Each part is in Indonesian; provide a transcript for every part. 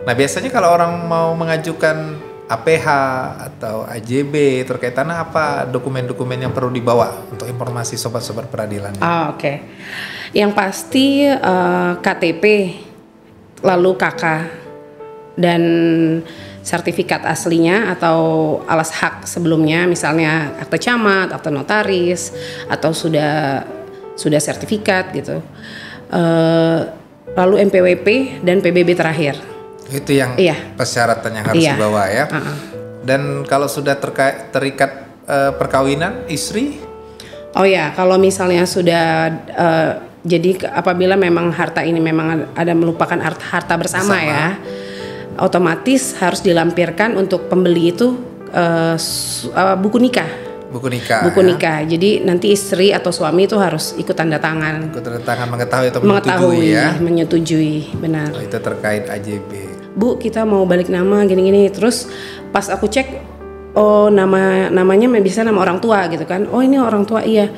Nah, biasanya kalau orang mau mengajukan APH atau AJB terkait tanah, apa dokumen-dokumen yang perlu dibawa untuk informasi sobat-sobat peradilan? Oke. Yang pasti KTP, lalu KK, dan sertifikat aslinya atau alas hak sebelumnya, misalnya akte camat, akte notaris, atau sudah sertifikat gitu. Lalu MPWP dan PBB terakhir. Itu yang persyaratan yang harus dibawa ya. Dan kalau sudah terikat perkawinan istri? Oh ya, kalau misalnya sudah jadi apabila memang harta ini memang ada merupakan harta bersama ya, otomatis harus dilampirkan untuk pembeli itu buku nikah. Buku nikah. Jadi nanti istri atau suami itu harus ikut tanda tangan. Ikut tanda tangan, mengetahui atau menyetujui ya. Menyetujui, benar. Oh, itu terkait AJB. Bu, kita mau balik nama gini-gini. Terus pas aku cek, oh namanya bisa nama orang tua gitu kan. Oh ini orang tua, iya.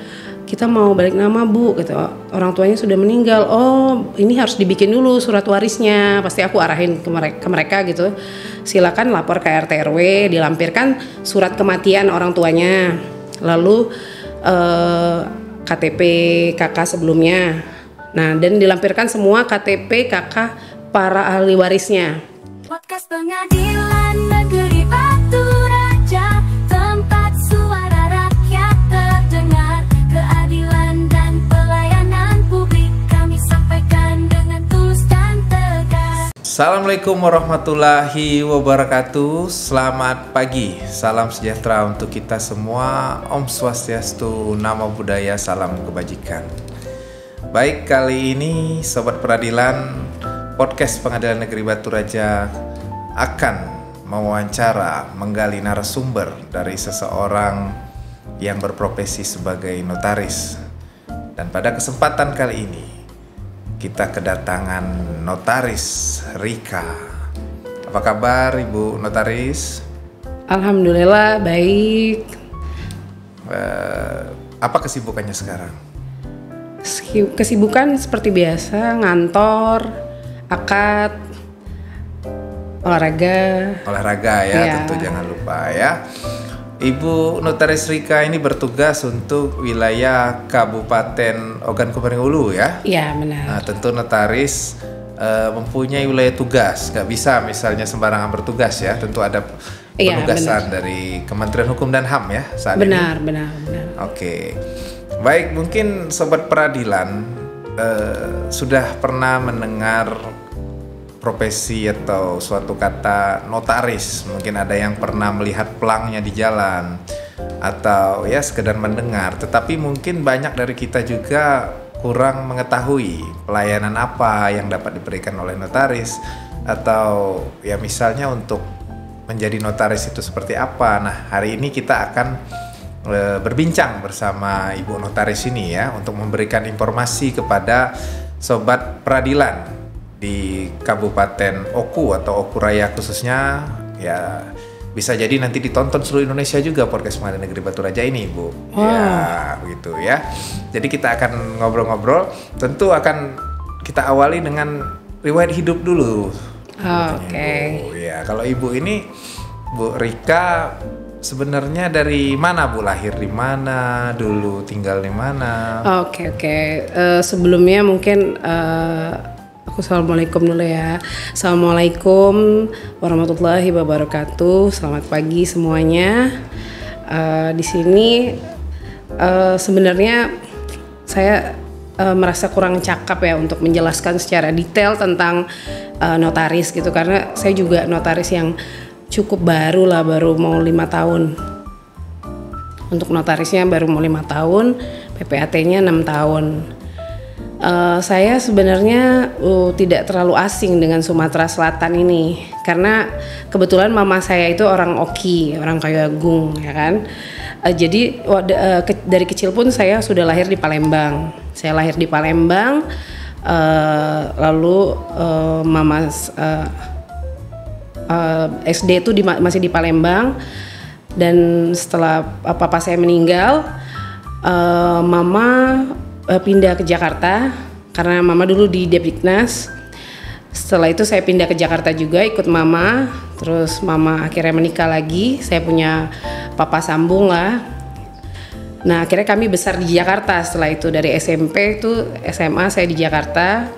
Kita mau balik nama Bu gitu. Orang tuanya sudah meninggal. Oh ini harus dibikin dulu surat warisnya. Pasti aku arahin ke mereka gitu. Silakan lapor ke RT RW, dilampirkan surat kematian orang tuanya. Lalu KTP KK sebelumnya. Nah, dan dilampirkan semua KTP KK para ahli warisnya. Podcast Pengadilan Negeri Batu Raja, tempat suara rakyat terdengar, keadilan dan pelayanan publik kami sampaikan dengan tulus dan tegas. Assalamualaikum warahmatullahi wabarakatuh. Selamat pagi, salam sejahtera untuk kita semua. Om Swastiastu, Namo Buddhaya, salam kebajikan. Baik, kali ini Sobat Peradilan, podcast Pengadilan Negeri Batu Raja akan mewawancara, menggali narasumber dari seseorang yang berprofesi sebagai notaris. Dan pada kesempatan kali ini kita kedatangan Notaris Rika. Apa kabar Ibu Notaris? Alhamdulillah baik. Apa kesibukannya sekarang? Kesibukan seperti biasa, ngantor, akad, olahraga ya. Tentu jangan lupa ya. Ibu Notaris Rika ini bertugas untuk wilayah Kabupaten Ogan Komering Ulu ya. Iya benar. Nah, tentu notaris mempunyai wilayah tugas, nggak bisa misalnya sembarangan bertugas ya. Tentu ada penugasan dari Kementerian Hukum dan HAM ya saat ini. Benar. Oke. Baik, mungkin Sobat Peradilan sudah pernah mendengar profesi atau suatu kata notaris. Mungkin ada yang pernah melihat pelangnya di jalan atau ya sekedar mendengar. Tetapi mungkin banyak dari kita juga kurang mengetahui pelayanan apa yang dapat diberikan oleh notaris, atau ya misalnya untuk menjadi notaris itu seperti apa. Nah, hari ini kita akan berbincang bersama Ibu Notaris ini ya, untuk memberikan informasi kepada Sobat Peradilan di Kabupaten Oku atau Oku Raya khususnya. Ya bisa jadi nanti ditonton seluruh Indonesia juga podcast Pengadilan Negeri Batu Raja ini, Bu. Ya begitu ya. Jadi kita akan ngobrol-ngobrol. Tentu akan kita awali dengan riwayat hidup dulu. Oke. Ya, kalau Ibu ini, Bu Rika, sebenarnya dari mana Bu? Lahir di mana? Dulu tinggal di mana? Oke. Sebelumnya mungkin Assalamualaikum dulu ya. Assalamualaikum warahmatullahi wabarakatuh. Selamat pagi semuanya. Di sini sebenarnya saya merasa kurang cakap ya untuk menjelaskan secara detail tentang notaris gitu, karena saya juga notaris yang cukup baru mau 5 tahun. Untuk notarisnya baru mau 5 tahun, PPAT-nya 6 tahun. Saya sebenarnya tidak terlalu asing dengan Sumatera Selatan ini, karena kebetulan mama saya itu orang Oki, orang Kayagung ya kan. Jadi dari kecil pun saya sudah lahir di Palembang. Saya lahir di Palembang, lalu mama SD itu masih di Palembang, dan setelah papa saya meninggal, mama pindah ke Jakarta karena mama dulu di Depdiknas. Setelah itu saya pindah ke Jakarta juga ikut mama, terus mama akhirnya menikah lagi, saya punya papa sambung lah. Nah akhirnya kami besar di Jakarta. Setelah itu dari SMP itu SMA saya di Jakarta,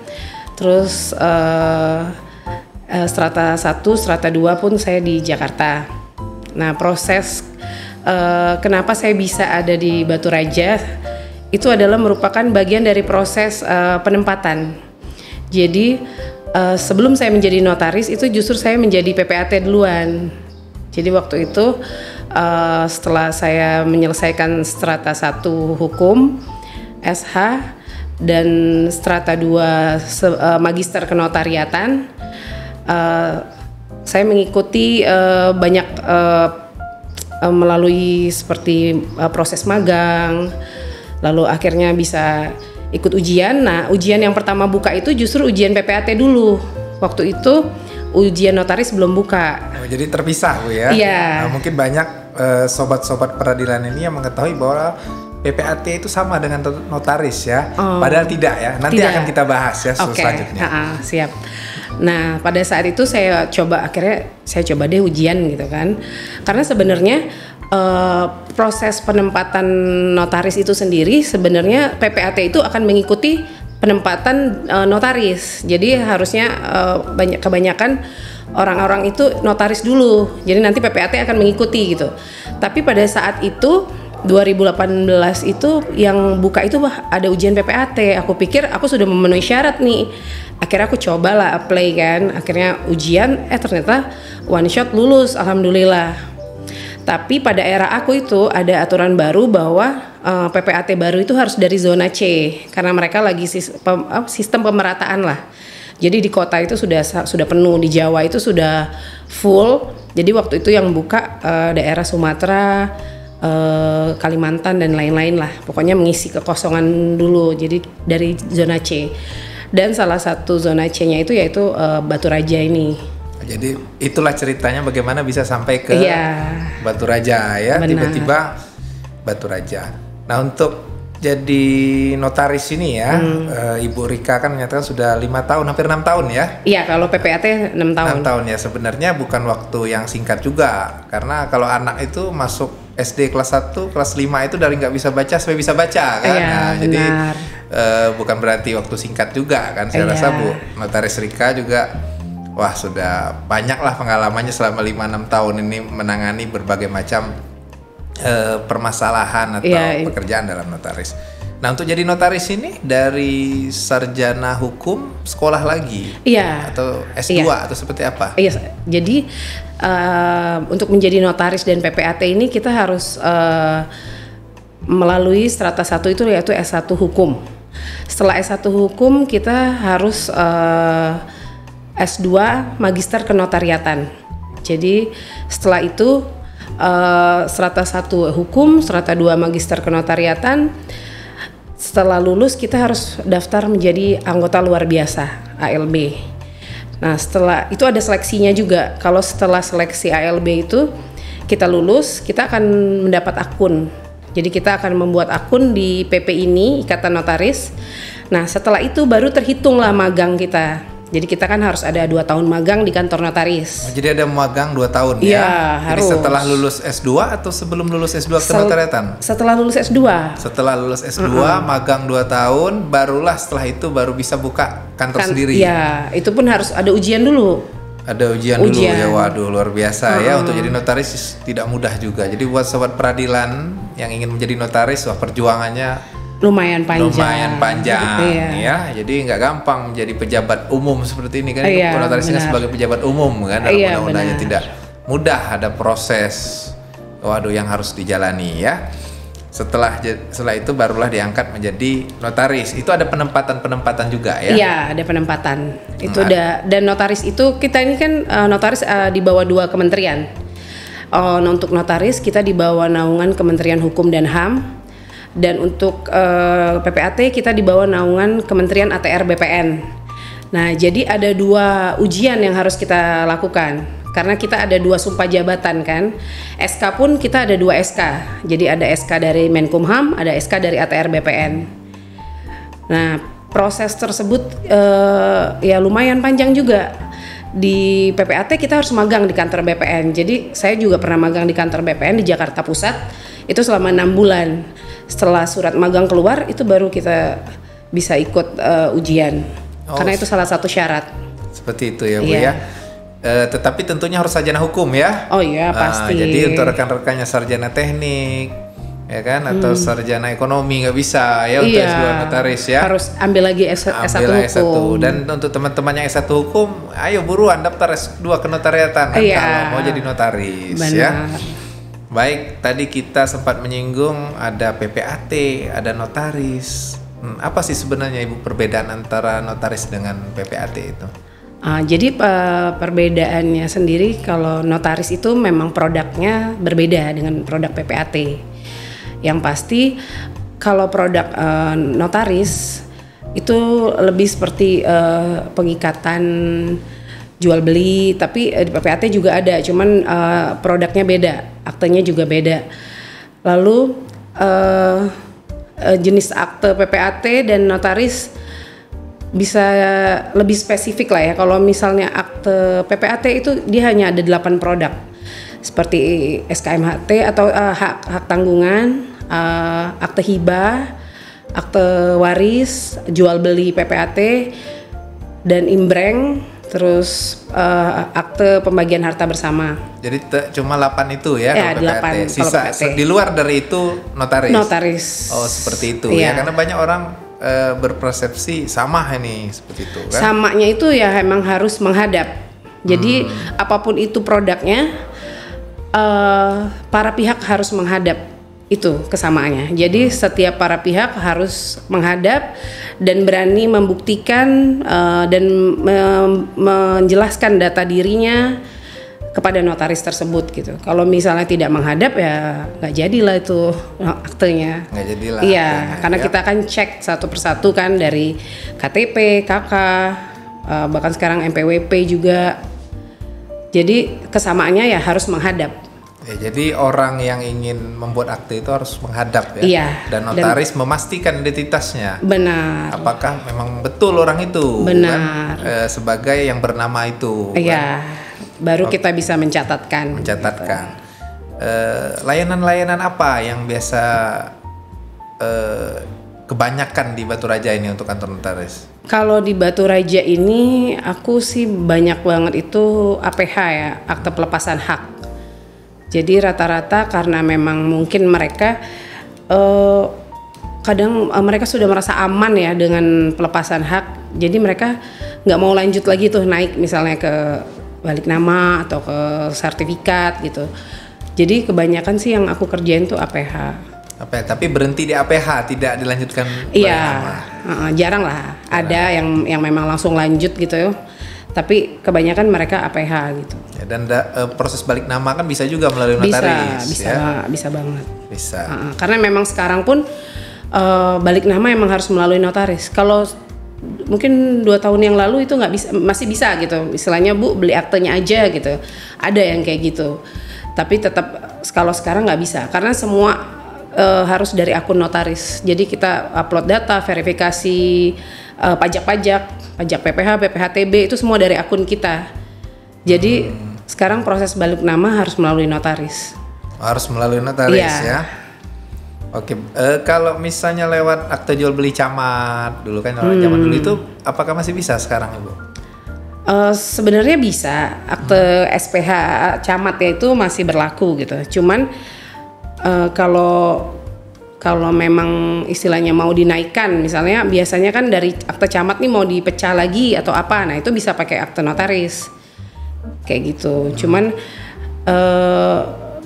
terus strata 1, strata 2 pun saya di Jakarta. Nah proses kenapa saya bisa ada di Batu Raja itu adalah merupakan bagian dari proses penempatan. Jadi sebelum saya menjadi notaris itu justru saya menjadi PPAT duluan. Jadi waktu itu setelah saya menyelesaikan strata 1 hukum SH dan strata 2 magister kenotariatan, saya mengikuti banyak melalui seperti proses magang, lalu akhirnya bisa ikut ujian. Nah ujian yang pertama buka itu justru ujian PPAT dulu. Waktu itu ujian notaris belum buka. Oh, jadi terpisah Bu ya? Iya. Nah, mungkin banyak sobat-sobat peradilan ini yang mengetahui bahwa PPAT itu sama dengan notaris ya. Padahal tidak ya. Nanti tidak. Akan kita bahas ya selanjutnya. Siap. Nah pada saat itu saya coba deh ujian gitu kan. Karena sebenarnya proses penempatan notaris itu sendiri sebenarnya PPAT itu akan mengikuti penempatan notaris. Jadi harusnya kebanyakan orang-orang itu notaris dulu. Jadi nanti PPAT akan mengikuti gitu. Tapi pada saat itu 2018 itu yang buka itu ada ujian PPAT. Aku pikir aku sudah memenuhi syarat nih. Akhirnya aku cobalah apply kan. Akhirnya ujian ternyata one shot lulus, alhamdulillah. Tapi pada era aku itu ada aturan baru bahwa PPAT baru itu harus dari zona C karena mereka lagi sistem pemerataan lah. Jadi di kota itu sudah penuh, di Jawa itu sudah full. Jadi waktu itu yang buka daerah Sumatera, Kalimantan dan lain-lain lah. Pokoknya mengisi kekosongan dulu. Jadi dari zona C. Dan salah satu zona C-nya itu yaitu Batu Raja ini. Jadi itulah ceritanya bagaimana bisa sampai ke Batu Raja ya. Benar. Tiba-tiba Batu Raja. Nah untuk jadi notaris ini ya, Ibu Rika kan menyatakan sudah 5 tahun, hampir 6 tahun ya? Iya, kalau PPAT 6 tahun. 6 tahun ya, sebenarnya bukan waktu yang singkat juga. Karena kalau anak itu masuk SD kelas 1, kelas 5 itu dari nggak bisa baca sampai bisa baca kan? Iya, nah, jadi bukan berarti waktu singkat juga kan? Saya rasa Bu Notaris Rika juga wah sudah banyak lah pengalamannya selama 5-6 tahun ini menangani berbagai macam permasalahan atau pekerjaan dalam notaris. Nah untuk jadi notaris ini dari sarjana hukum sekolah lagi? Atau S2 atau seperti apa? Iya, jadi untuk menjadi notaris dan PPAT ini kita harus melalui strata 1 itu yaitu S1 hukum. Setelah S1 hukum kita harus S2 magister kenotariatan. Jadi setelah itu strata 1 hukum, strata 2 magister kenotariatan. Setelah lulus kita harus daftar menjadi anggota luar biasa ALB. Nah setelah itu ada seleksinya juga. Kalau setelah seleksi ALB itu kita lulus, kita akan mendapat akun. Jadi kita akan membuat akun di PP ini, Ikatan Notaris. Nah setelah itu baru terhitunglah magang kita. Jadi kita kan harus ada 2 tahun magang di kantor notaris. Jadi ada magang 2 tahun ya? Iya, harus. Jadi setelah lulus S2 atau sebelum lulus S2 kenotariatan? Setelah lulus S2. Setelah lulus S2, magang 2 tahun, barulah setelah itu baru bisa buka kantor sendiri? Iya, itu pun harus ada ujian dulu. Ada ujian dulu ya, waduh luar biasa ya. Untuk jadi notaris tidak mudah juga. Jadi buat sobat peradilan yang ingin menjadi notaris, wah perjuangannya lumayan panjang ya. Jadi nggak gampang menjadi pejabat umum seperti ini kan. Notarisnya sebagai pejabat umum kan, dalam undang-undangnya tidak mudah, ada proses yang harus dijalani ya. Setelah itu barulah diangkat menjadi notaris. Itu ada penempatan juga ya? Iya, ada penempatan. Itu dan notaris itu kita ini kan notaris di bawah 2 kementerian. Untuk notaris kita di bawah naungan Kementerian Hukum dan HAM. Dan untuk PPAT kita di bawah naungan Kementerian ATR BPN. Nah, jadi ada 2 ujian yang harus kita lakukan. Karena kita ada 2 sumpah jabatan kan. SK pun kita ada 2 SK. Jadi ada SK dari Menkumham, ada SK dari ATR BPN. Nah, proses tersebut ya lumayan panjang juga. Di PPAT kita harus magang di kantor BPN. Jadi saya juga pernah magang di kantor BPN di Jakarta Pusat. Itu selama 6 bulan. Setelah surat magang keluar, itu baru kita bisa ikut ujian. Karena itu salah satu syarat. Seperti itu ya Bu ya. Tetapi tentunya harus sarjana hukum ya. Oh iya pasti. Jadi untuk rekan-rekannya sarjana teknik, ya kan, atau sarjana ekonomi nggak bisa ya untuk S2 notaris ya. Harus ambil lagi S1 hukum. Dan untuk teman-teman yang S1 hukum, ayo buruan daftar S2 kenotariatan kan, kalau mau jadi notaris. Benar. Ya. Baik, tadi kita sempat menyinggung ada PPAT, ada notaris. Apa sih sebenarnya Ibu perbedaan antara notaris dengan PPAT itu? Jadi perbedaannya sendiri, kalau notaris itu memang produknya berbeda dengan produk PPAT. Yang pasti kalau produk notaris itu lebih seperti pengikatan jual beli, tapi di PPAT juga ada, cuman produknya beda, aktenya juga beda. Lalu jenis akte PPAT dan notaris bisa lebih spesifik lah ya. Kalau misalnya akte PPAT itu dia hanya ada 8 produk seperti SKMHT atau hak tanggungan, akte hibah, akte waris, jual beli PPAT, dan imbreng, terus akte pembagian harta bersama. Jadi cuma 8 itu ya, kalau PPAT. Sisa di luar dari itu notaris. Notaris. Oh seperti itu ya, karena banyak orang berpersepsi sama ini seperti itu kan. Samanya itu ya emang harus menghadap. Jadi apapun itu produknya, para pihak harus menghadap, itu kesamaannya. Jadi setiap para pihak harus menghadap dan berani membuktikan dan menjelaskan data dirinya kepada notaris tersebut gitu. Kalau misalnya tidak menghadap ya nggak jadilah itu aktenya. Nggak jadilah. Iya, karena kita akan cek satu persatu kan, dari KTP, KK, bahkan sekarang MPWP juga. Jadi kesamaannya ya harus menghadap. Ya, jadi orang yang ingin membuat akte itu harus menghadap ya. Iya, dan notaris memastikan identitasnya. Benar. Apakah memang betul orang itu? Benar. Kan, sebagai yang bernama itu. Iya. Kan? Baru kita bisa mencatatkan. Gitu. Layanan-layanan apa yang biasa kebanyakan di Batu Raja ini untuk kantor notaris? Kalau di Batu Raja ini aku sih banyak banget itu APH ya, akte pelepasan hak. Jadi rata-rata karena memang mungkin mereka kadang mereka sudah merasa aman ya dengan pelepasan hak. Jadi mereka nggak mau lanjut lagi tuh naik misalnya ke balik nama atau ke sertifikat gitu. Jadi kebanyakan sih yang aku kerjain tuh APH. Tapi berhenti di APH, tidak dilanjutkan balik nama. Jarang lah. Ada yang memang langsung lanjut gitu. Tapi kebanyakan mereka APH gitu. Ya, dan proses balik nama kan bisa juga melalui notaris. Bisa banget. Bisa. Karena memang sekarang pun balik nama emang harus melalui notaris. Kalau mungkin 2 tahun yang lalu itu nggak bisa, masih bisa gitu. Istilahnya Bu beli aktenya aja gitu. Ada yang kayak gitu. Tapi tetap kalau sekarang nggak bisa karena semua harus dari akun notaris. Jadi kita upload data, verifikasi pajak-pajak, pajak PPH, PPHTB itu semua dari akun kita. Jadi sekarang proses balik nama harus melalui notaris. Harus melalui notaris ya. Oke, kalau misalnya lewat akte jual beli camat dulu kan, kalau zaman dulu itu apakah masih bisa sekarang Ibu? Sebenarnya bisa, akte SPH camat ya itu masih berlaku gitu. Cuman kalau memang istilahnya mau dinaikkan, misalnya biasanya kan dari akte camat nih mau dipecah lagi atau apa, nah itu bisa pakai akte notaris kayak gitu. Cuman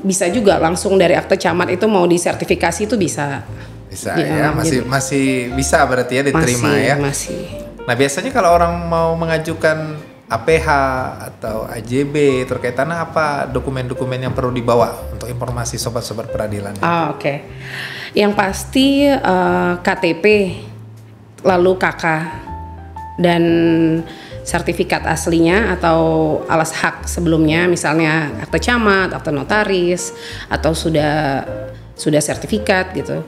bisa juga langsung dari akte camat itu mau disertifikasi itu bisa. Bisa ya, masih bisa berarti ya diterima Masih. Nah biasanya kalau orang mau mengajukan APH atau AJB terkait tanah, apa dokumen-dokumen yang perlu dibawa untuk informasi sobat-sobat peradilan? Oke. Yang pasti KTP, lalu KK, dan sertifikat aslinya atau alas hak sebelumnya, misalnya akte camat, akte notaris, atau sudah sertifikat gitu.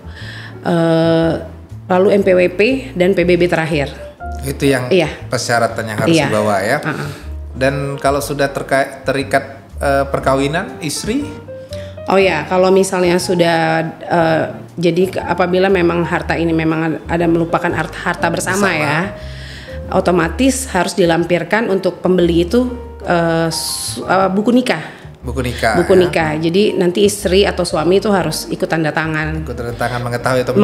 lalu MPWP dan PBB terakhir. Itu yang persyaratan yang harus dibawa ya. Dan kalau sudah terikat perkawinan istri? Oh ya, kalau misalnya sudah jadi apabila memang harta ini memang ada merupakan harta bersama ya, otomatis harus dilampirkan untuk pembeli itu buku nikah. Buku nikah. Jadi nanti istri atau suami itu harus ikut tanda tangan. Mengetahui atau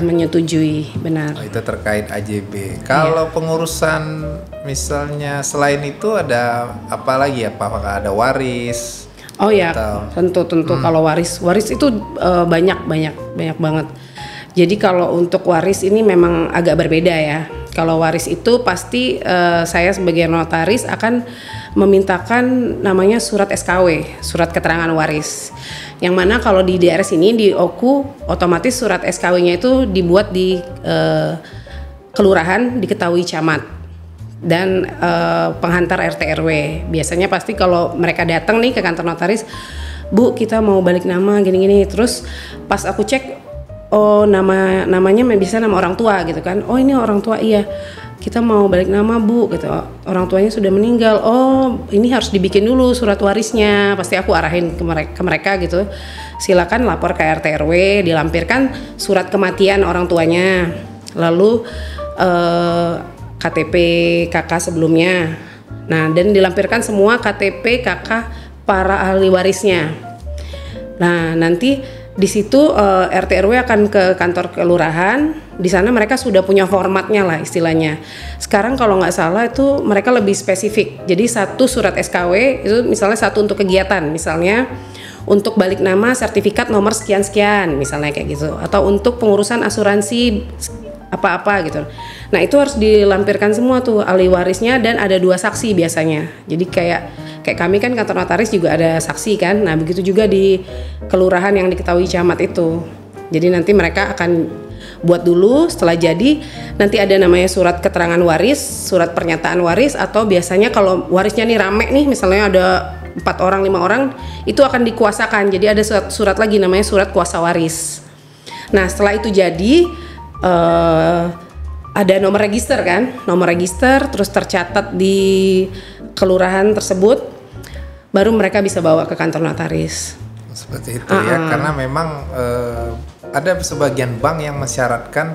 menyetujui, benar. Itu terkait AJB. Kalau pengurusan misalnya selain itu ada apa lagi ya, apakah ada waris? Oh ya, tentu kalau waris itu banyak banget. Jadi kalau untuk waris ini memang agak berbeda ya. Kalau waris itu pasti saya sebagai notaris akan memintakan namanya surat SKW, surat keterangan waris. Yang mana kalau di daerah sini di Oku otomatis surat SKW-nya itu dibuat di kelurahan, diketahui camat. Dan penghantar RT RW. Biasanya pasti kalau mereka datang nih ke kantor notaris, Bu kita mau balik nama gini-gini. Terus pas aku cek, oh namanya bisa nama orang tua gitu kan. Oh ini orang tua, iya kita mau balik nama Bu gitu. Orang tuanya sudah meninggal. Oh ini harus dibikin dulu surat warisnya. Pasti aku arahin ke mereka gitu. Silakan lapor ke RT RW, dilampirkan surat kematian orang tuanya. Lalu KTP kakak sebelumnya. Nah, dan dilampirkan semua KTP kakak para ahli warisnya. Nah, nanti di situ RT RW akan ke kantor kelurahan. Di sana mereka sudah punya formatnya lah istilahnya. Sekarang kalau nggak salah itu mereka lebih spesifik. Jadi satu surat SKW itu misalnya satu untuk kegiatan, misalnya untuk balik nama sertifikat nomor sekian-sekian, misalnya kayak gitu. Atau untuk pengurusan asuransi apa-apa gitu. Nah itu harus dilampirkan semua tuh ahli warisnya dan ada 2 saksi biasanya. Jadi kayak kami kan kantor notaris juga ada saksi kan. Nah begitu juga di kelurahan yang diketahui camat itu. Jadi nanti mereka akan buat dulu, setelah jadi nanti ada namanya surat keterangan waris, surat pernyataan waris, atau biasanya kalau warisnya nih rame nih, misalnya ada 4 orang 5 orang, itu akan dikuasakan. Jadi ada surat lagi namanya surat kuasa waris. Nah setelah itu jadi ada nomor register kan, nomor register terus tercatat di kelurahan tersebut, baru mereka bisa bawa ke kantor notaris. Seperti itu ya, karena memang ada sebagian bank yang mensyaratkan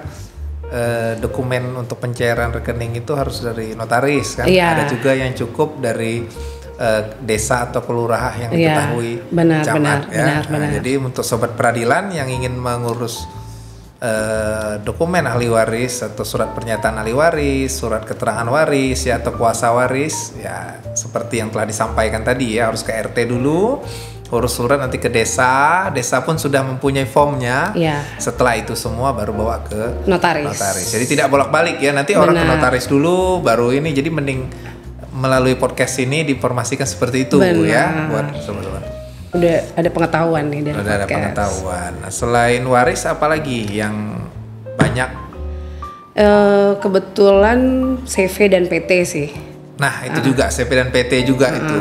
dokumen untuk pencairan rekening itu harus dari notaris kan. Ada juga yang cukup dari desa atau kelurahan yang diketahui camat ya. Benar. Jadi untuk sobat peradilan yang ingin mengurus dokumen ahli waris atau surat pernyataan ahli waris, surat keterangan waris ya, atau kuasa waris ya, seperti yang telah disampaikan tadi ya, harus ke RT dulu, urus surat nanti ke desa pun sudah mempunyai formnya. Setelah itu semua baru bawa ke notaris. Jadi tidak bolak-balik ya, nanti orang ke notaris dulu baru ini. Jadi mending melalui podcast ini diinformasikan seperti itu ya buat teman-teman. Udah ada pengetahuan nih dari podcast. Ada pengetahuan. Nah, selain waris apalagi yang banyak? Kebetulan CV dan PT sih. Nah itu juga CV dan PT juga itu.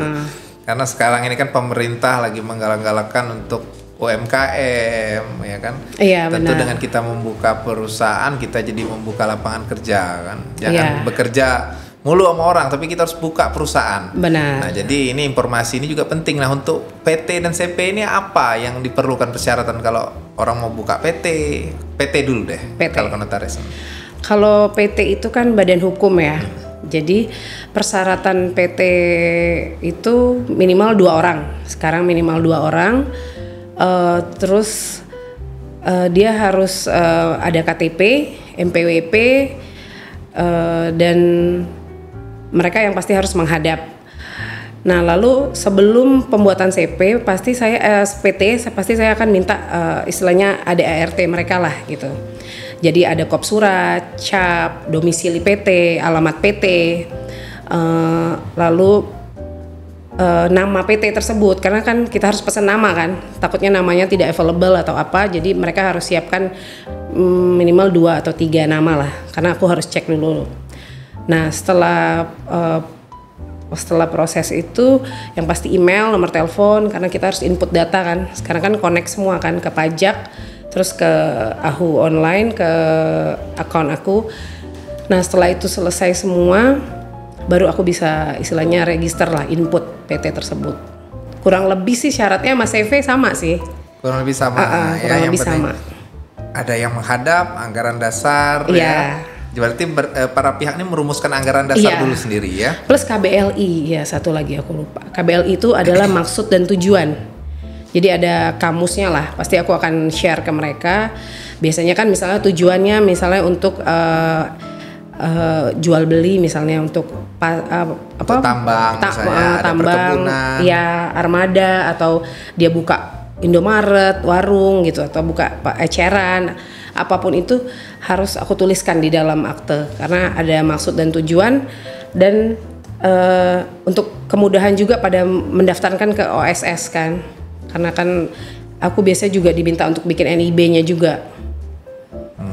Karena sekarang ini kan pemerintah lagi menggalak-galakan untuk UMKM ya kan. Tentu benar. Dengan kita membuka perusahaan kita jadi membuka lapangan kerja kan. Jangan bekerja mulu sama orang, tapi kita harus buka perusahaan. Benar. Nah, jadi ini informasi ini juga penting. Nah, untuk PT dan CP ini apa yang diperlukan persyaratan kalau orang mau buka PT? PT dulu deh. PT. Kalau notaris. Kalau PT itu kan badan hukum ya. Jadi persyaratan PT itu minimal 2 orang. Sekarang minimal 2 orang. Terus dia harus ada KTP, MPWP, dan mereka yang pasti harus menghadap. Nah, lalu sebelum pembuatan CP pasti saya pasti saya akan minta istilahnya ada ART mereka lah gitu. Jadi ada kop surat, cap, domisili PT, alamat PT, lalu nama PT tersebut, karena kan kita harus pesan nama kan, takutnya namanya tidak available atau apa, jadi mereka harus siapkan minimal 2 atau 3 nama lah, karena aku harus cek dulu. Nah setelah proses itu yang pasti email, nomor telepon, karena kita harus input data kan, sekarang kan connect semua kan ke pajak, terus ke AHU online, ke akun aku. Nah setelah itu selesai semua, baru aku bisa istilahnya register lah input PT tersebut. Kurang lebih sih syaratnya sama CV sama sih. Kurang lebih sama. Kurang lebih sama. Ada yang menghadap anggaran dasar ya. Berarti para pihak ini merumuskan anggaran dasar dulu sendiri ya. Plus KBLI ya, satu lagi aku lupa. KBLI itu adalah maksud dan tujuan. Jadi ada kamusnya lah, pasti aku akan share ke mereka. Biasanya kan misalnya tujuannya misalnya untuk jual beli, misalnya untuk tambang, tambang, ya armada, atau dia buka Indomaret, warung gitu, atau buka eceran, apapun itu harus aku tuliskan di dalam akte karena ada maksud dan tujuan, dan untuk kemudahan juga pada mendaftarkan ke OSS kan. Karena kan aku biasanya juga diminta untuk bikin NIB-nya juga,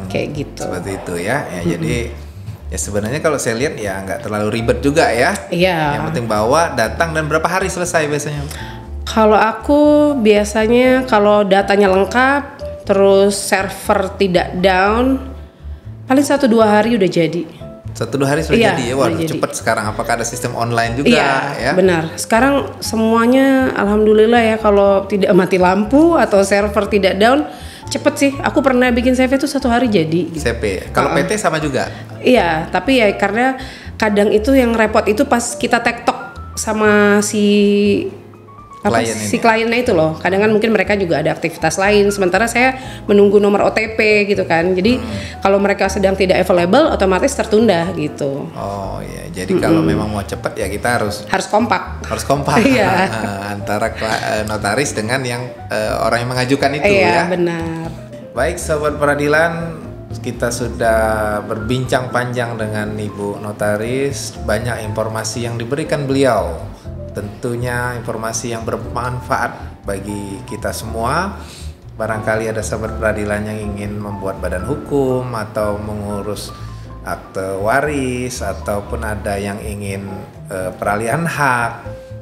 kayak gitu. Seperti itu ya. Jadi ya sebenarnya kalau saya lihat ya nggak terlalu ribet juga ya. Iya. Yang penting bawa, datang, dan berapa hari selesai biasanya? Kalau aku biasanya kalau datanya lengkap, terus server tidak down, paling 1-2 hari udah jadi. 1-2 hari sudah jadi ya. Waduh, cepet sekarang. Apakah ada sistem online juga? Iya, benar. Sekarang semuanya alhamdulillah ya, kalau tidak mati lampu atau server tidak down, cepet sih. Aku pernah bikin CV itu 1 hari jadi. CP. Kalau PT sama juga? Iya, tapi ya karena kadang itu yang repot itu pas kita tektok sama si kliennya itu loh. Kadang kan mungkin mereka juga ada aktivitas lain, sementara saya menunggu nomor OTP gitu kan. Jadi kalau mereka sedang tidak available, otomatis tertunda gitu. Oh iya, jadi kalau memang mau cepet ya kita harus kompak. Harus kompak. Iya. Antara notaris dengan yang orang yang mengajukan itu ya. Iya, benar. Baik Sobat Peradilan, kita sudah berbincang panjang dengan Ibu Notaris. Banyak informasi yang diberikan beliau. Tentunya informasi yang bermanfaat bagi kita semua. Barangkali ada sahabat peradilan yang ingin membuat badan hukum atau mengurus akte waris, ataupun ada yang ingin peralihan hak.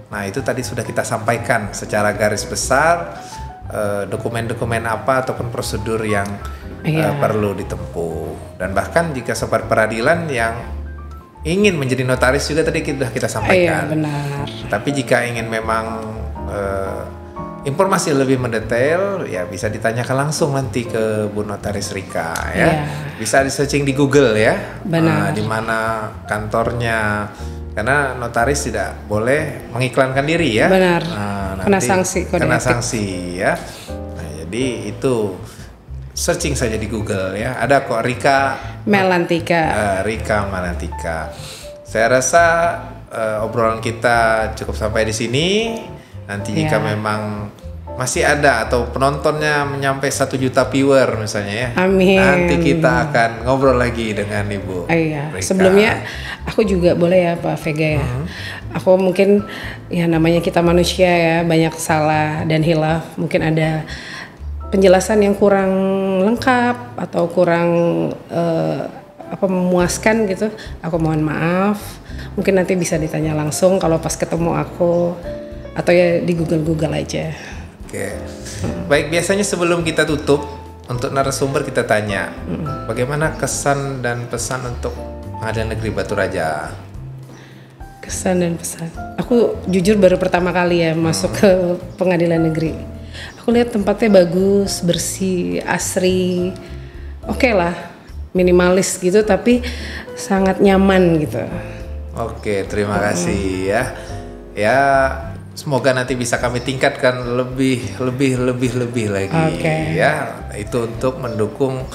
Nah itu tadi sudah kita sampaikan secara garis besar dokumen-dokumen apa ataupun prosedur yang perlu ditempuh. Dan bahkan jika sahabat peradilan yang ingin menjadi notaris juga tadi kita sampaikan. Iya, benar. Tapi jika ingin memang informasi lebih mendetail, ya bisa ditanyakan langsung nanti ke Bu Notaris Rika ya. Bisa di searching di Google ya. Benar. Di mana kantornya, karena notaris tidak boleh mengiklankan diri ya. Benar. Kena sanksi. Kena sanksi ya. Nah, jadi itu searching saja di Google ya. Ada kok Rika Melantika. Rika Melantika. Saya rasa obrolan kita cukup sampai di sini. Nanti jika memang masih ada atau penontonnya menyampai 1 juta viewer misalnya ya. Amin. Nanti kita akan ngobrol lagi dengan Ibu Iya. Rika. Sebelumnya aku juga boleh ya Pak Vega ya. Aku mungkin ya namanya kita manusia ya, banyak salah dan hilaf. Mungkin ada penjelasan yang kurang lengkap atau kurang memuaskan gitu. Aku mohon maaf. Mungkin nanti bisa ditanya langsung kalau pas ketemu aku, atau ya di Google aja. Oke. Baik, biasanya sebelum kita tutup untuk narasumber kita tanya bagaimana kesan dan pesan untuk Pengadilan Negeri Batu Raja. Kesan dan pesan. Aku jujur baru pertama kali ya masuk ke Pengadilan Negeri. Aku lihat tempatnya bagus, bersih, asri. Oke lah, minimalis gitu tapi sangat nyaman gitu. Oke, terima kasih ya. Ya, semoga nanti bisa kami tingkatkan lebih lagi ya. Itu untuk mendukung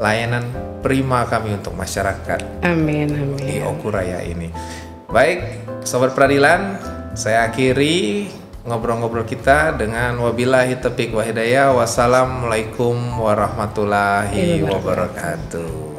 layanan prima kami untuk masyarakat. Amin. Di Oku Raya ini. Baik, Sobat Peradilan, saya akhiri ngobrol-ngobrol kita dengan wabillahi taufiq wa hidayah. Wassalamualaikum warahmatullahi wabarakatuh.